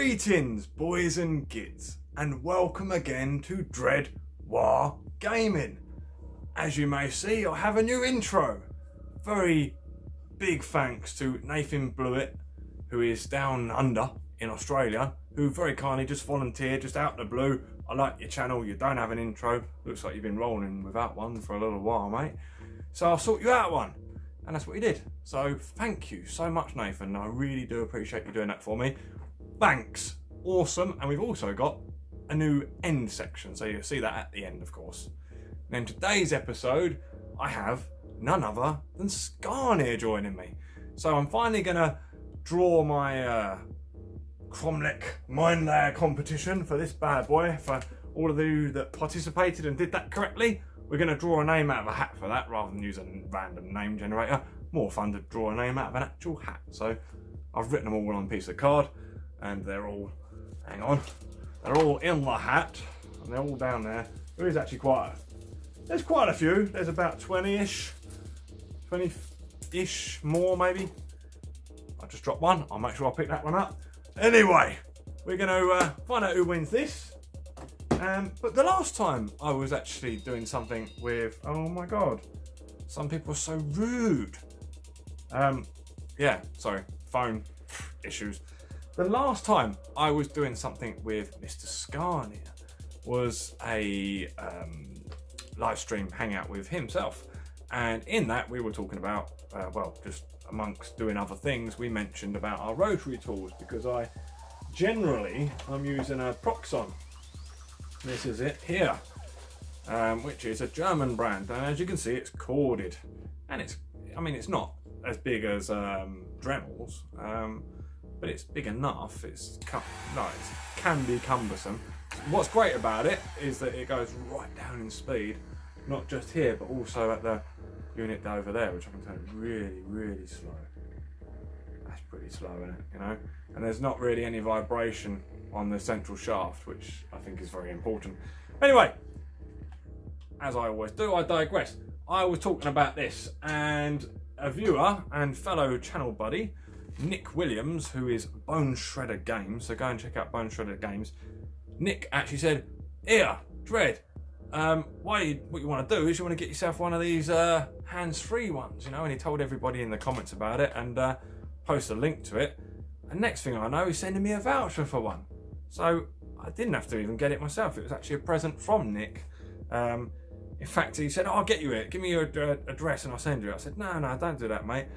Greetings, boys and kids, and welcome again to Dread Gaming. As you may see, I have a new intro. Very big thanks to Nathan Blewett, who is down under in Australia, who very kindly just volunteered, just out of the blue. I like your channel, you don't have an intro. Looks like you've been rolling without one for a little while, mate. So I'll sort you out one. And that's what he did. So thank you so much, Nathan. I really do appreciate you doing that for me. Thanks. Awesome. And we've also got a new end section, so you'll see that at the end, of course. And in today's episode, I have none other than Skarnir joining me. So I'm finally going to draw my kromlech Minelayer competition for this bad boy. For all of you that participated and did that correctly, we're going to draw a name out of a hat for that rather than use a random name generator. More fun to draw a name out of an actual hat. So I've written them all on a piece of card and they're all, hang on, they're all in the hat and they're all down there. There is actually there's quite a few. There's about 20-ish more maybe. I just dropped one. I'll make sure I pick that one up. Anyway, we're going to find out who wins this. But the last time I was actually doing something with, oh my god, some people are so rude. Yeah, sorry, phone issues. The last time I was doing something with Mr Skarnir was a live stream hangout with himself. And in that we were talking about, well, just amongst doing other things, we mentioned about our rotary tools because I'm using a Proxon. This is it here, which is a German brand, and as you can see, it's corded, and it's not as big as Dremel's, but it's big enough. It can be cumbersome. What's great about it is that it goes right down in speed, not just here, but also at the unit over there, which I can turn really, really slow. That's pretty slow, isn't it? You know, and there's not really any vibration on the central shaft, which I think is very important. Anyway, as I always do, I digress. I was talking about this, and a viewer and fellow channel buddy, Nick Williams, who is Bone Shredder Games, so go and check out Bone Shredder Games. Nick actually said, "Here, Dread, what you want to do is you want to get yourself one of these hands-free ones, you know," and he told everybody in the comments about it and post a link to it. And next thing I know, he's sending me a voucher for one. So I didn't have to even get it myself. It was actually a present from Nick. In fact, he said, "Oh, I'll get you it. Give me your address and I'll send you it." I said, No, don't do that, mate.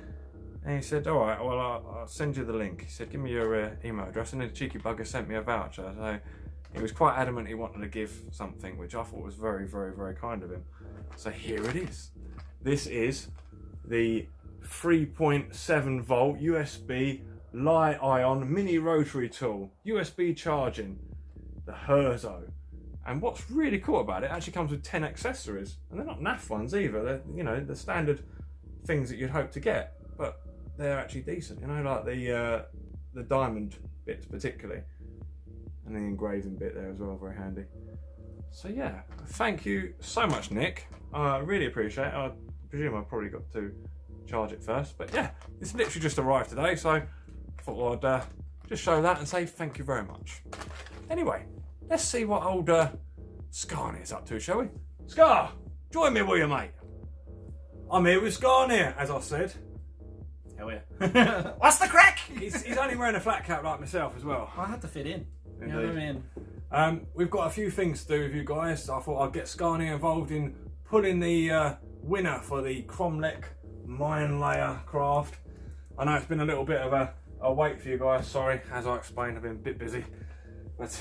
And he said, "All right, well, I'll send you the link." He said, "Give me your email address." And then the cheeky bugger sent me a voucher. So he was quite adamant he wanted to give something, which I thought was very, very, very kind of him. So here it is. This is the 3.7 volt USB Li-ion mini rotary tool, USB charging, the Herzo. And what's really cool about it actually comes with 10 accessories, and they're not naff ones either. They're, you know, the standard things that you'd hope to get, but they're actually decent. You know, like the diamond bits particularly, and the engraving bit there as well, very handy. So yeah, thank you so much, Nick. I really appreciate it. I presume I probably got to charge it first, but yeah, it's literally just arrived today, so I thought I'd just show that and say thank you very much. Anyway, let's see what old Skarnir's up to, shall we? Skar, join me, will you, mate? I'm here with Skarnir, as I said. Hell yeah. What's the crack? He's only wearing a flat cap like myself as well. I had to fit in. Indeed. You know what I mean? We've got a few things to do with you guys. So I thought I'd get Skarnir involved in pulling the winner for the kromlech Minelayer craft. I know it's been a little bit of a wait for you guys. Sorry, as I explained, I've been a bit busy. But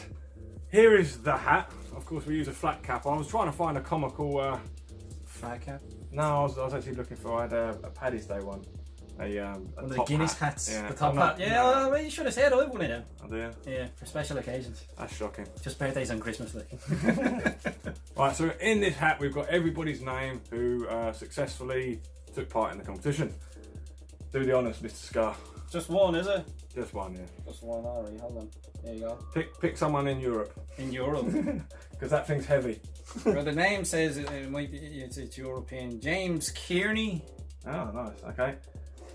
here is the hat. Of course, we use a flat cap. I was trying to find a comical flat cap. No, I was actually looking for. I had a Paddy's Day one. A the Guinness hats. Yeah, the top hat. Yeah, well, you should have said I have one of them. I do. Yeah, for special occasions. That's shocking. Just birthdays and Christmas, like. Right, so in this hat we've got everybody's name who successfully took part in the competition. Do the honours, Mr Scar. Just one, is it? Just one, yeah. Just one, alright, hold on. There you go. Pick someone in Europe. In Europe? Because that thing's heavy. Well, the name says it might be, it's European. James Kearney. Oh, nice, okay.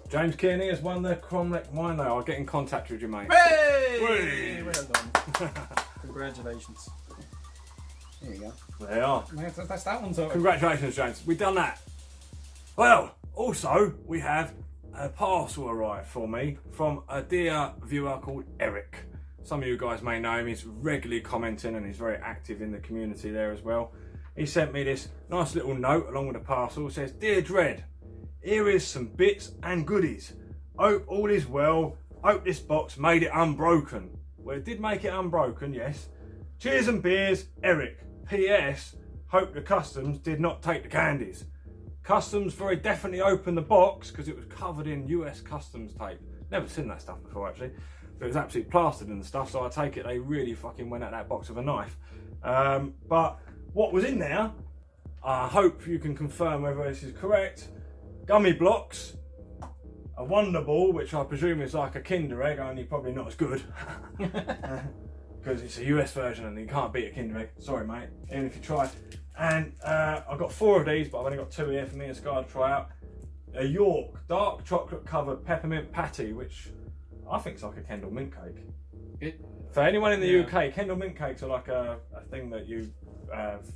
James Kearney has won the Cromlech Minelayer. I'll get in contact with you, mate. Hey! Well done. Congratulations. There you go. There you are. That's that one, so. Congratulations, James. We've done that. Well, also, we have a parcel arrived for me from a dear viewer called Eric. Some of you guys may know him. He's regularly commenting and he's very active in the community there as well. He sent me this nice little note along with the parcel. It says, "Dear Dread, here is some bits and goodies. Hope all is well. Hope this box made it unbroken." Well, it did make it unbroken, yes. Cheers and beers, Eric. P.S. Hope the customs did not take the candies. Customs very definitely opened the box because it was covered in US customs tape. Never seen that stuff before, actually. But it was absolutely plastered and stuff, so I take it they really fucking went at that box with a knife. But what was in there, I hope you can confirm whether this is correct. Gummy blocks, a Wonder Ball, which I presume is like a Kinder Egg, only probably not as good. Because it's a US version and you can't beat a Kinder Egg. Sorry, mate, even if you try. And I've got 4 of these, but I've only got 2 here for me and Sky to try out. A York dark chocolate covered peppermint patty, which I think is like a Kendal mint cake. For anyone in the UK, Kendal mint cakes are like a thing that you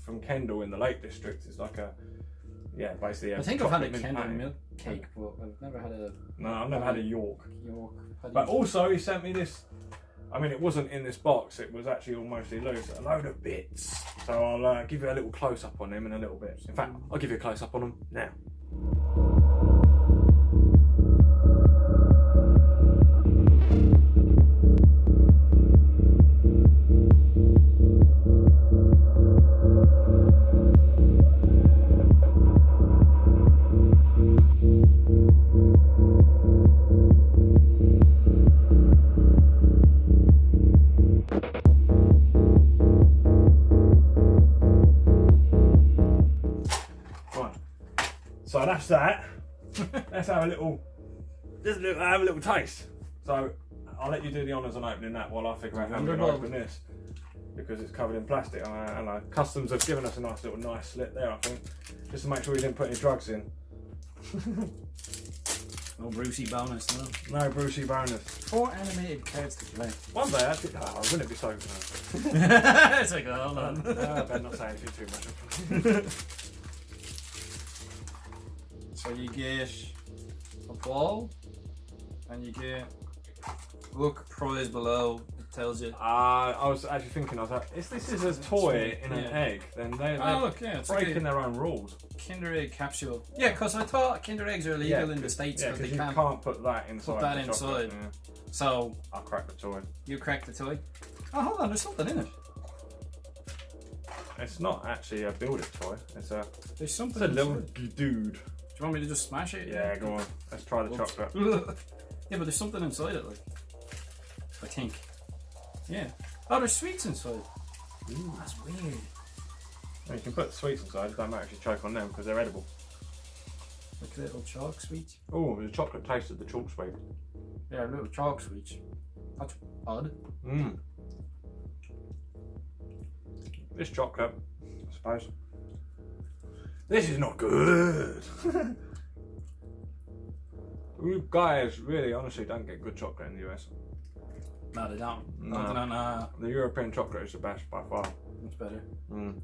from Kendal in the Lake District. It's like a basically. I think I've had a Kendal milk cake, but I've never had a. No, I've never had a York. Patty. But also, he sent me this. I mean, it wasn't in this box. It was actually all mostly loose. A load of bits. So I'll give you a little close up on them in a little bit. In fact, I'll give you a close up on them now. So that's that. Let's have a little taste. So I'll let you do the honours on opening that while I figure out how I'm going to open this, because it's covered in plastic. And Customs have given us a nice little knife slit there, I think, just to make sure we didn't put any drugs in. No Brucey bonus, no. No Brucey bonus. 4 animated cards to play. One day I wouldn't it be so. It's like, hold on. I better not say anything too much. So you get a ball, and you get look prize below. It tells you. I was actually thinking, I was like, if this is a toy in an egg, then they're it's breaking like their own rules. Kinder Egg capsule. Yeah, because I thought Kinder Eggs are illegal in the States, because they you can't put that inside. Put that inside. Yeah. So I'll crack the toy. You crack the toy. Oh, hold on, there's something in it. It's not actually a build-it toy. There's something. It's a little dude. Do you want me to just smash it? Yeah, go on. Let's try the chocolate. Yeah, but there's something inside it, like. I think. Yeah. Oh, there's sweets inside. Ooh, that's weird. Well, you can put the sweets inside, it don't matter if you choke on them because they're edible. Like little chalk sweets. Oh, the chocolate tasted the chalk sweet. Yeah, little chalk sweets. That's odd. Mmm. This chocolate, I suppose. This is not good. You guys really, honestly, don't get good chocolate in the US. No, they don't. No. The European chocolate is the best by far. It's better. Mm.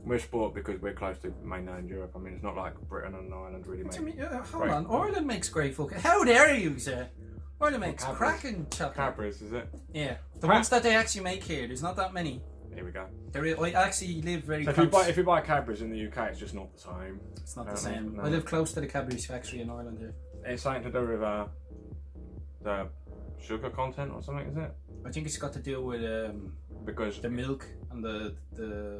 We're spoiled because we're close to mainland Europe. I mean, it's not like Britain and Ireland really make. Hold on, Ireland makes great fucking. How dare you, sir? Ireland makes cracking chocolate. Cadbury's, is it? Yeah, the ones that they actually make here. There's not that many. Here we go. I actually live very close. If you buy Cadbury's in the UK, it's just not the same. It's not the same. No. I live close to the Cadbury's factory in Ireland here. It's something to do with the sugar content or something, is it? I think it's got to do with because the milk and the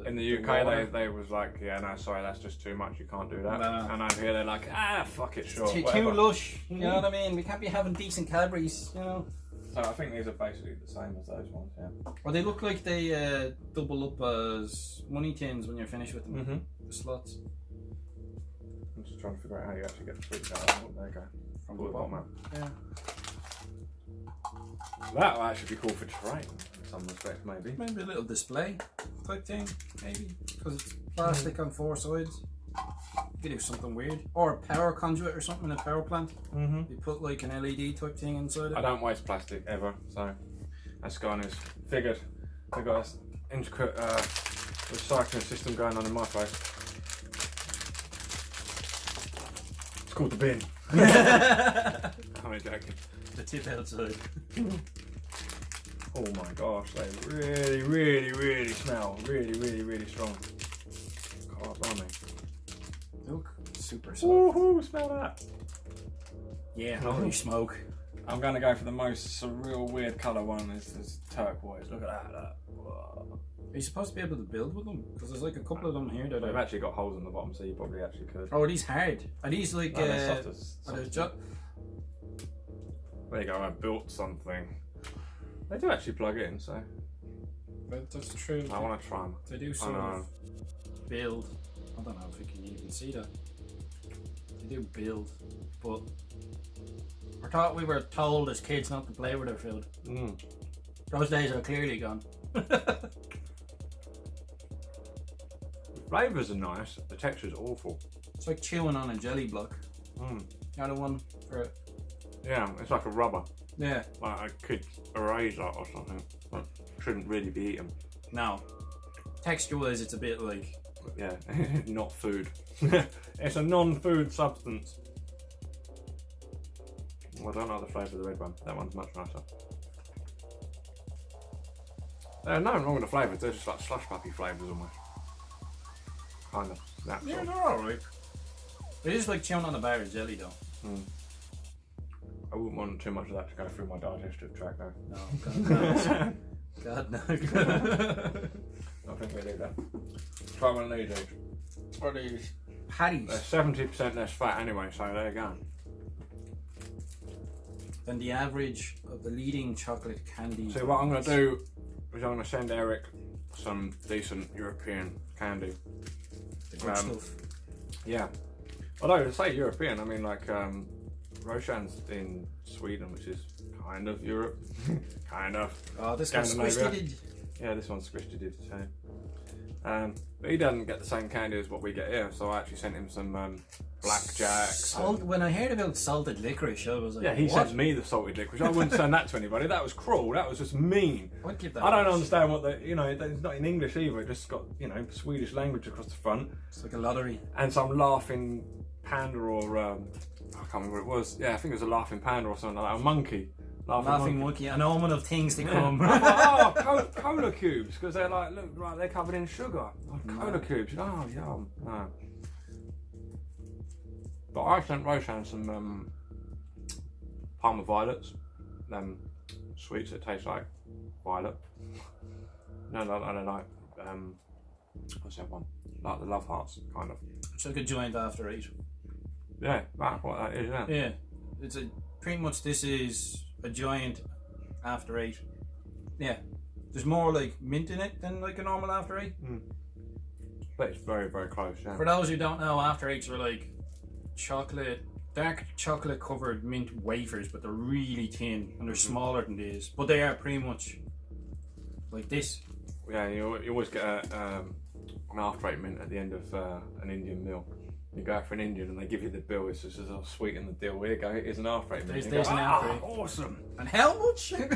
in the UK they was like, yeah, no, sorry, that's just too much, you can't do that. And over here they're like, fuck it, sure. Too lush, you know what I mean? We can't be having decent Cadbury's, you know. So I think these are basically the same as those ones, yeah. Well, they look like they double up as money tins when you're finished with them. Mm-hmm. The slots. I'm just trying to figure out how you actually get the sweets out. Oh, there you go. From the bottom. Yeah. That will actually be cool for terrain in some respects, maybe. Maybe a little display type thing, maybe. Because it's plastic on 4 sides. could do something weird. Or a power conduit or something in a power plant. Mm-hmm. You put like an LED type thing inside it. I don't waste plastic ever, so that's Skarnir's figured. We've got an intricate recycling system going on in my place. It's called the bin. I'm only joking. The tip outside. Oh my gosh, they really smell really strong. God, blimey. Look, super soft. Woohoo, smell that. Yeah, holy smoke. I'm going to go for the most surreal, weird colour one. It's turquoise. Look at that. Whoa. Are you supposed to be able to build with them? Because there's like a couple of them here that They've actually got holes in the bottom, so you probably actually could. Oh, are these hard? Are these like... No, they're soft as there you go, I built something. They do actually plug in, so... But that's true. I want to try them. They do sort of build. I don't know if you can even see that. They do build, but I thought we were told as kids not to play with our food. Mm. Those days are clearly gone. The flavours are nice, the texture's awful. It's like chewing on a jelly block. Mm. You know the one for it? Yeah, it's like a rubber. Yeah. Like a kid's eraser or something. That shouldn't really be eaten. No. Texture-wise, it's a bit like... But yeah, not food. It's a non-food substance. Well, I don't like the flavour of the red one. That one's much nicer. There's nothing wrong with the flavours. They're just like slush puppy flavours almost. Kind of. That's Yeah, all. they're alright. It is like chewing on a bar of jelly though. Mm. I wouldn't want too much of that to go through my digestive tract though. No, God no. God no. I think we do that. Try one of these each. What are these? Patties. They're 70% less fat anyway, so there you go. Than the average of the leading chocolate candy. So what I'm going to do is I'm going to send Eric some decent European candy. The good stuff. Yeah. Although to say European, I mean like Roshan's in Sweden, which is kind of Europe. Kind of. Oh, this one's squished. Yeah, this one's squished too. But he doesn't get the same candy as what we get here, so I actually sent him some blackjack. When I heard about salted licorice, I was like, yeah, he what? sent me the salted licorice. I wouldn't send that to anybody. That was cruel. That was just mean. I'd give that I don't understand what the, you know, it's not in English either. It just got, you know, Swedish language across the front. It's like a lottery. And some laughing panda or, I can't remember what it was. Yeah, I think it was a laughing panda or something like that. A monkey. Laughing monkey, an omen of things to come. I thought, oh, cola cubes, because they're like, look, right, they're covered in sugar. Oh, cola cubes. Oh, yum. No. But I sent Roshan some Palmer violets, them sweets that taste like violet. No, like what's that one? Like the love hearts, kind of. It's like a joint after 8. Yeah, that's what that is, yeah. Yeah, it's a pretty much. This is a giant after 8. Yeah, there's more like mint in it than like a normal after 8. Mm. But it's very, very close, yeah. For those who don't know, after 8s are like dark chocolate covered mint wafers, but they're really thin and they're smaller than these. But they are pretty much like this. Yeah, you always get an after 8 mint at the end of an Indian meal. You go out for an Indian and they give you the bill. It's just a sweeten the deal. Here you go. Here's an after 8 mint. There's an after 8. Awesome. And how much? You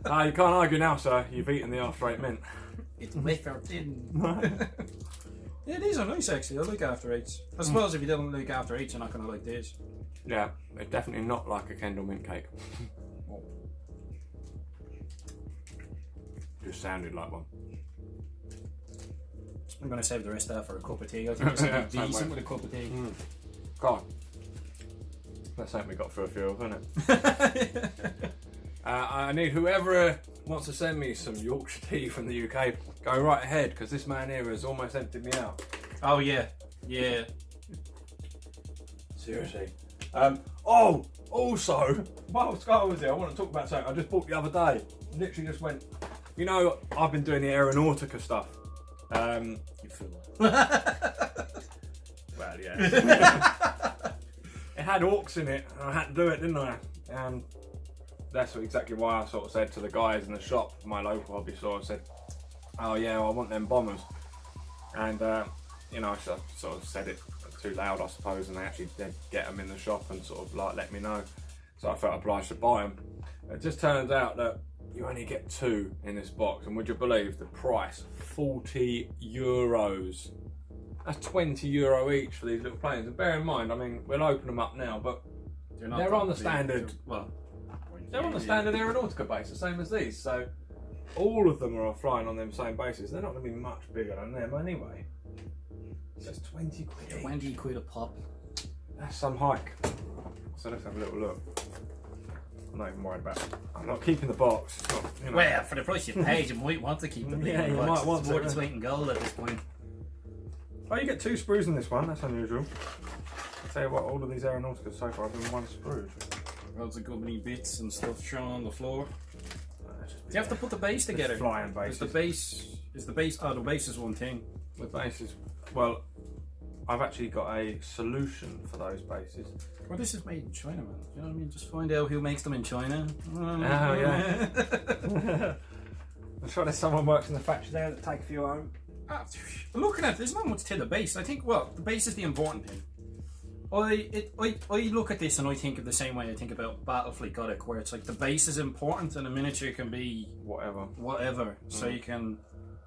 can't argue now, sir. You've eaten the after 8 mint. It's wafer thin. Yeah, these are nice actually. I like after 8s. I suppose if you don't like after 8s, you're not going to like these. Yeah, it's definitely not like a Kendall mint cake. Just sounded like one. I'm going to save the rest of that for a cup of tea. I think it's going to be decent with a cup of tea. Mm. God. Let's hope we got through a few of them, isn't it? I need whoever wants to send me some Yorkshire tea from the UK, go right ahead, because this man here has almost emptied me out. Oh yeah, yeah. Seriously. Also, while Scott was here, I want to talk about something I just bought the other day. Literally just went, you know, I've been doing the Aeronautica stuff. You fool. Well, yeah. It had Orks in it, and I had to do it, didn't I? And that's exactly why I sort of said to the guys in the shop, my local hobby store, I said, oh yeah, I want them bombers. And you know, I sort of said it too loud, I suppose, and they actually did get them in the shop and sort of like let me know. So I felt obliged to buy them. It just turns out that you only get 2 in this box, and would you believe the price? €40. That's €20 each for these little planes. And bear in mind, I mean, we'll open them up now, but they're on the standard. They're on the standard Aeronautica base, the same as these. So all of them are flying on them same bases. They're not going to be much bigger than them anyway. So it's 20 quid. 20 quid a pop. That's some hike. So let's have a little look. I'm not even worried about it. I'm not keeping the box. It's not, you know. Well, for the price you paid, you might want to keep the Yeah, you box. might want it's to. worth its weight in gold at this point. Oh, you get 2 sprues in this one. That's unusual. I'll tell you what, all of these Aeronauticas so far have been 1 sprue. Loads of gobbly bits and stuff thrown on the floor. Do you have to put the base together? Flying bases. The base is one thing. The bases, well, I've actually got a solution for those bases. Well, this is made in China, man. Do you know what I mean? Just find out who makes them in China. Oh, yeah. I'm sure there's someone works in the factory there that take a few home. Looking at it, there's not much to the base. I think, well, the base is the important thing. I look at this and I think of the same way I think about Battlefleet Gothic, where it's like the base is important and a miniature can be whatever. So you can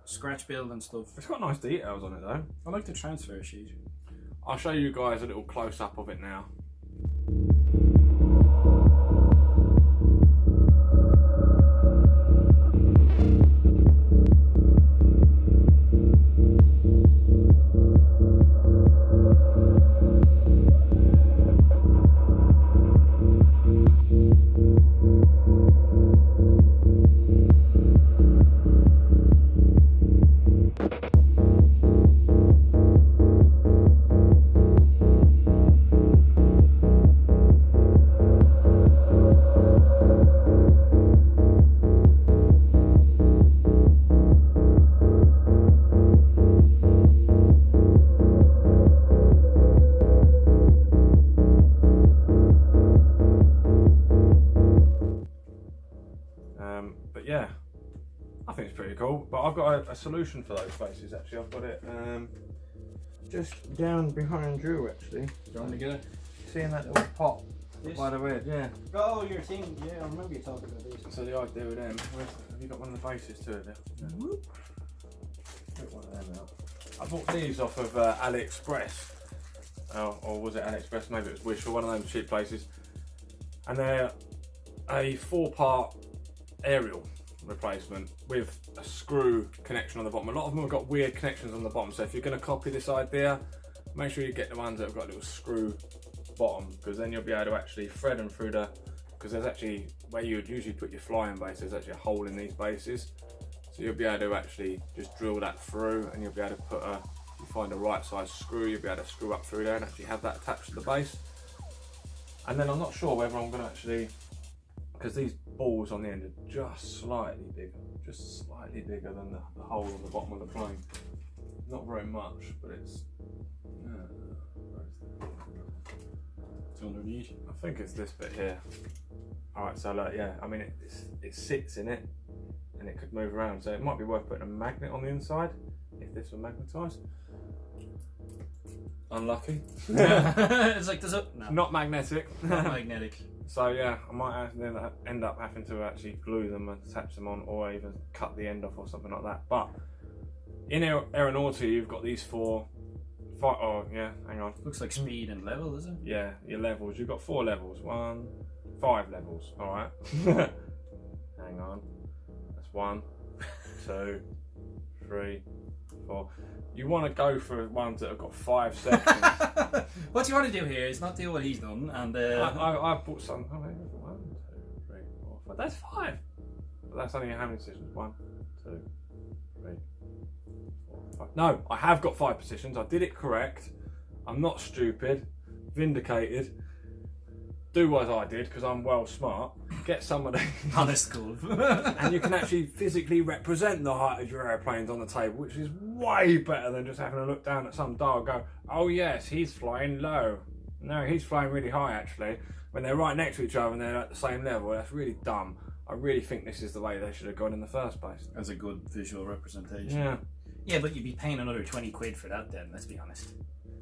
scratch build and stuff. It's got nice details on it though. I like the transfer sheet. I'll show you guys a little close up of it now. But yeah, I think it's pretty cool. But I've got a solution for those bases actually. I've got it just down behind you actually. Do you want to get it? Seeing that little pot This? by the way, yeah. Oh, your thing. Yeah, I remember you talking about this. So the idea with them, have you got one of the bases to it there? Yeah. Put one of them out. I bought these off of AliExpress. Or was it AliExpress? Maybe it was Wish or one of those cheap places. And they're a 4-part aerial replacement with a screw connection on the bottom. A lot of them have got weird connections on the bottom, so if you're going to copy this idea, make sure you get the ones that have got a little screw bottom, because then you'll be able to actually thread them through the, because there's actually, where you would usually put your flying base, there's actually a hole in these bases, so you'll be able to actually just drill that through, and you'll be able to put a, if you find the right size screw, you'll be able to screw up through there and actually have that attached to the base. And then I'm not sure whether I'm going to actually, because these balls on the end are just slightly bigger than the hole on the bottom of the plane. Not very much, but it's, It's underneath. I think it's this bit here. Alright, so look, yeah, I mean it sits in it and it could move around, so it might be worth putting a magnet on the inside if this were magnetised. Unlucky. It's like there's a Not magnetic. not magnetic. So yeah, I might end up having to actually glue them and attach them on, or even cut the end off or something like that. But in Aeronautica, you've got these oh yeah, hang on. Looks like speed and level, is it? Yeah, your levels. You've got 4 levels. 5 levels. All right. Hang on. That's 1, 2, 3, 4. You want to go for ones that have got 5 sections. What you want to do here is not do what he's done, and I bought some. Oh, wait, 1, 2, 3, 4, 5. That's 5. But that's only how many positions? 1, 2, 3, 4, 5. No, I have got 5 positions. I did it correct. I'm not stupid. Vindicated. Do what I did because I'm well smart. Get somebody honest school, and you can actually physically represent the height of your airplanes on the table, which is way better than just having to look down at some dial and go, oh yes, he's flying low. No, he's flying really high actually. When they're right next to each other and they're at the same level, that's really dumb. I really think this is the way they should have gone in the first place. as a good visual representation. Yeah. Yeah, but you'd be paying another 20 quid for that then, let's be honest.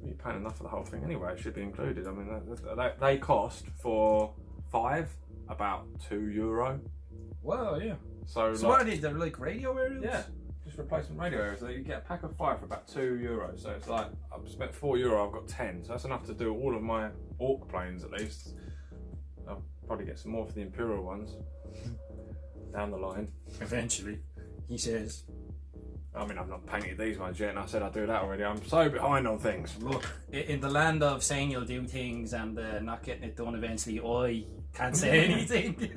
You're paying enough for the whole thing anyway, it should be included. I mean, they cost for 5 about €2. Wow, yeah. So like, what are they? They're like radio aerials? Yeah, just replacement radio aerials. So you get a pack of 5 for about €2. So it's like, I've spent €4, I've got 10. So that's enough to do all of my Ork planes at least. I'll probably get some more for the Imperial ones down the line. Eventually, he says. I mean, I've not painted these ones yet, and I said I'd do that already. I'm so behind on things. Look, in the land of saying you'll do things and not getting it done eventually, I can't say anything.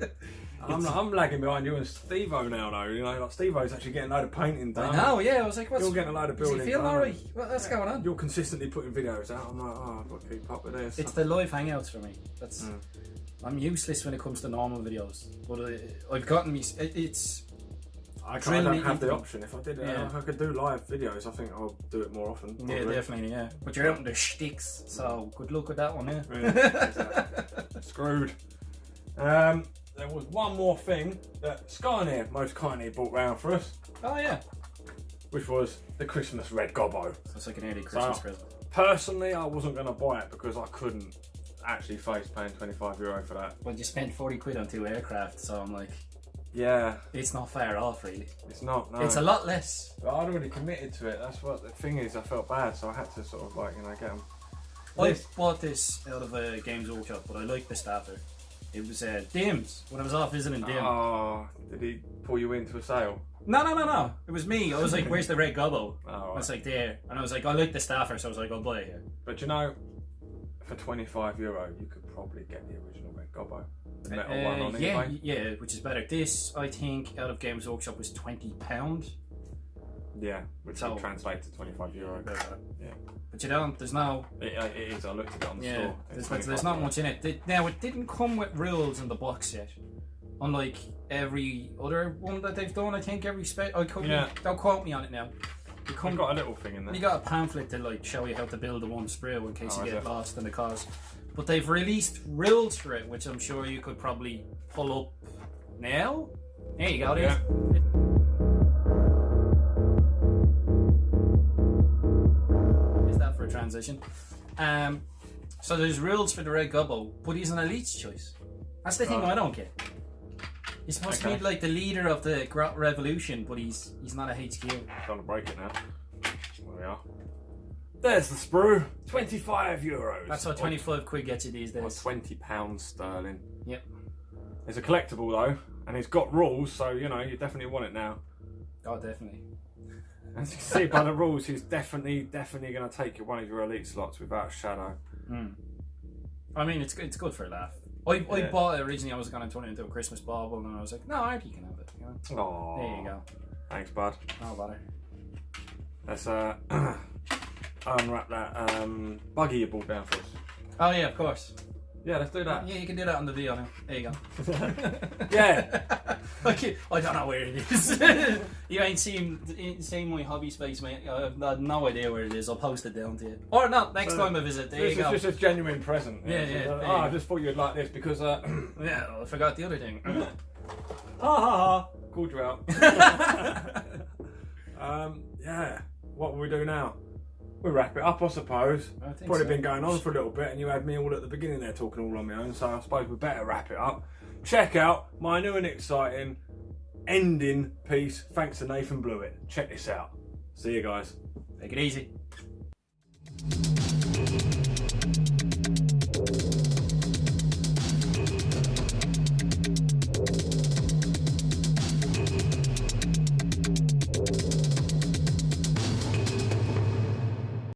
I'm lagging behind you and Steve-O now, though. You know, like Steve-O's actually getting a load of painting done. I know, yeah. I was like, what's... You're getting a load of building done. Is he feeling alright? What's going on? You're consistently putting videos out. I'm like, oh, I've got to keep up with this. It's the live hangouts for me. That's... I'm useless when it comes to normal videos. But I've gotten me... It's... I don't have the option. If I did it, if I could do live videos, I think I'll do it more often. Probably. Yeah, definitely, yeah. But you're out in the shticks, so good luck with that one, yeah. Exactly. Screwed. There was one more thing that Skarnir most kindly brought round for us. Oh, yeah. Which was the Christmas Red Gobbo. So it's like an early Christmas present. Personally, I wasn't going to buy it because I couldn't actually face paying €25 for that. But you spent 40 quid on 2 aircraft, so I'm like... Yeah. It's not far off, really. It's not, no. It's a lot less. But I'd already committed to it. That's what the thing is. I felt bad, so I had to sort of like, you know, get them. I bought this out of a Games Workshop, but I liked the staffer. It was Dim's, when I was off visiting Dim. Oh, did he pull you into a sale? No. It was me. I was like, where's the Red Gobbo? Oh, right. I was like, there. And I was like, I like the staffer, so I was like, I'll buy it here. But you know, for €25, you could probably get the original Red Gobbo. The metal one on eBay. Yeah, which is better. This, I think, out of Games Workshop was £20. Yeah, which would translate to €25. Yeah. But you don't, there's no... It is, I looked at it on the store. There's not much in it. Now, it didn't come with rules in the box yet. Unlike every other one that they've done, I think every don't quote me on it now. I've got a little thing in there. You got a pamphlet to like show you how to build the one sprue in case you get lost in the cause. But they've released rules for it, which I'm sure you could probably pull up now. There you go, yeah. Is that for a transition? So there's rules for the Red Gobbo, but he's an elite's choice. That's the thing I don't get. He's supposed to be like the leader of the Grot Revolution, but he's not a HQ. I'm trying to break it now. There we are. There's the sprue. €25. That's what 25 quid gets you these days. Or £20 sterling. Yep. It's a collectible though, and it's got rules, so you know you definitely want it now. Oh, definitely. As you can see by the rules, he's definitely going to take one of your elite slots without a shadow. I mean, it's good for a laugh. I bought it originally. I was going to turn it into a Christmas bauble, and I was like, no, Artie can have it. You know? Oh, there you go. Thanks, bud. No bother. Let's unwrap that buggy you brought down for us. Oh yeah, of course. Yeah, let's do that. Yeah, you can do that on the video now. There you go. Yeah. Okay, I don't know where it is. You ain't seen my hobby space, mate. I have no idea where it is. I'll post it down to you. Or not, next time I visit. There you go. This is just a genuine present. Yeah. I just thought you'd like this because... yeah, I forgot the other thing. Ha ha ha. Called you out. Yeah. What will we do now? We wrap it up, I suppose. Probably been going on for a little bit, and you had me all at the beginning there talking all on my own, so I suppose we better wrap it up. Check out my new and exciting ending piece, thanks to Nathan Blewett. Check this out. See you guys. Take it easy.